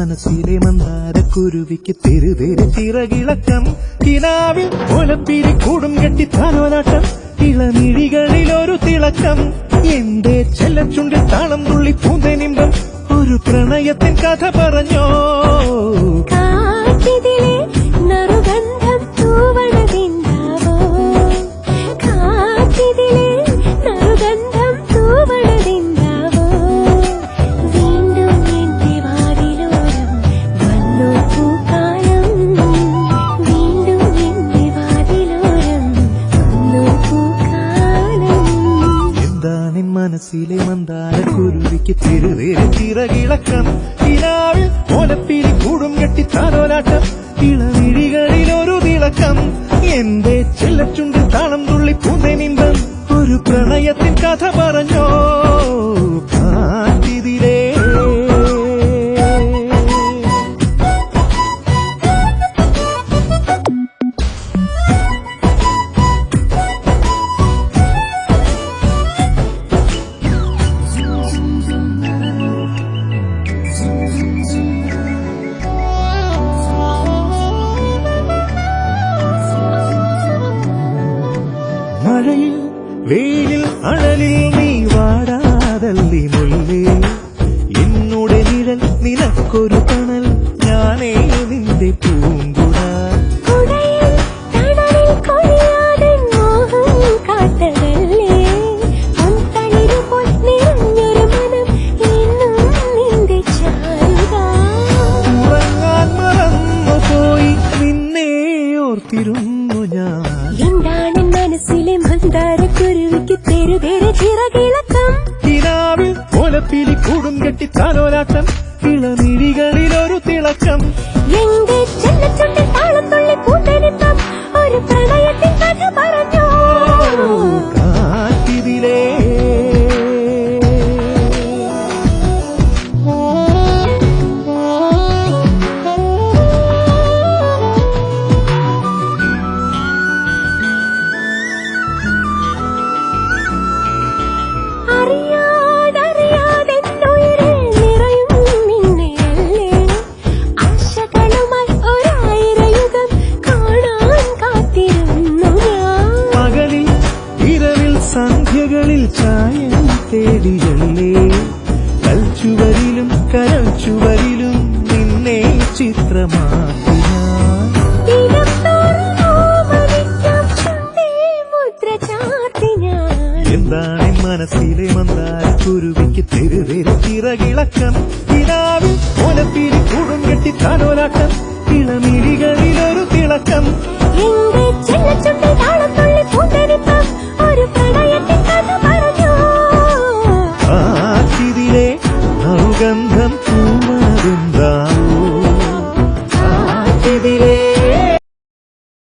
മനസ്സിലെ മന്ദാരക്കുരുവിക്ക് തെരുതെരു ചിറകിളക്കം കിനാവിൽ ഓലപ്പീരി കൂടും കെട്ടി താലോലാട്ടം ഇളമിഴികളിൽ ഒരു തിളക്കം എന്റെ ചെല്ലച്ചുണ്ടിൽ താളം തുള്ളി പൂന്തേനിമ്പം ഒരു പ്രണയത്തിൻ കഥ പറഞ്ഞോ മനസ്സിലെ മന്ദാരക്കുരുവിക്ക് തെരുവേറെ ചിറകിളക്കം കിനാവിൽ ഓലപ്പീരി കൂടും കെട്ടി താലോലാട്ടം ഇളമിഴികളിൽ ഒരു തിളക്കം എന്റെ ചെല്ലച്ചുണ്ടിൽ താളം തുള്ളി പൂന്തേനിമ്പം ഒരു പ്രണയത്തിൻ കഥ പറഞ്ഞോ കാറ്റിതിലേ മഴയിൽ വെയിലിൽ അഴലിൽ നീ വാടാതല്ലി മുല്ലേ എന്നോടെ നിഴൽ നിനക്കൊരു തണൽ ഞാനേ നിന്റെ പൂങ്കുട ഉറങ്ങാൻ മറന്നുപോയി നിന്നെ ഓർത്തിരുന്നു ഞാൻ മനസ്സിലെ മന്ദാരക്കുരുവിക്ക് തെരുതെരു ചിറകിളക്കം കിനാവിൽ ഓലപ്പീലി കൂടും കെട്ടി താലോലാട്ടം ഇളമിഴികളിൽ ഒരു തിളക്കം എന്റെ ചെല്ലച്ചുണ്ടിൽ താളം തുള്ളി പൂന്തേനിമ്പം ഒരു പ്രണയത്തിൻ കഥ പറഞ്ഞോ കാറ്റിതിലേ സന്ധ്യകളിൽ ചായം തേടിയല്ലേ കൽച്ചുവരിലും കരൾച്ചുവരിലും നിന്നെ ചിത്രമാ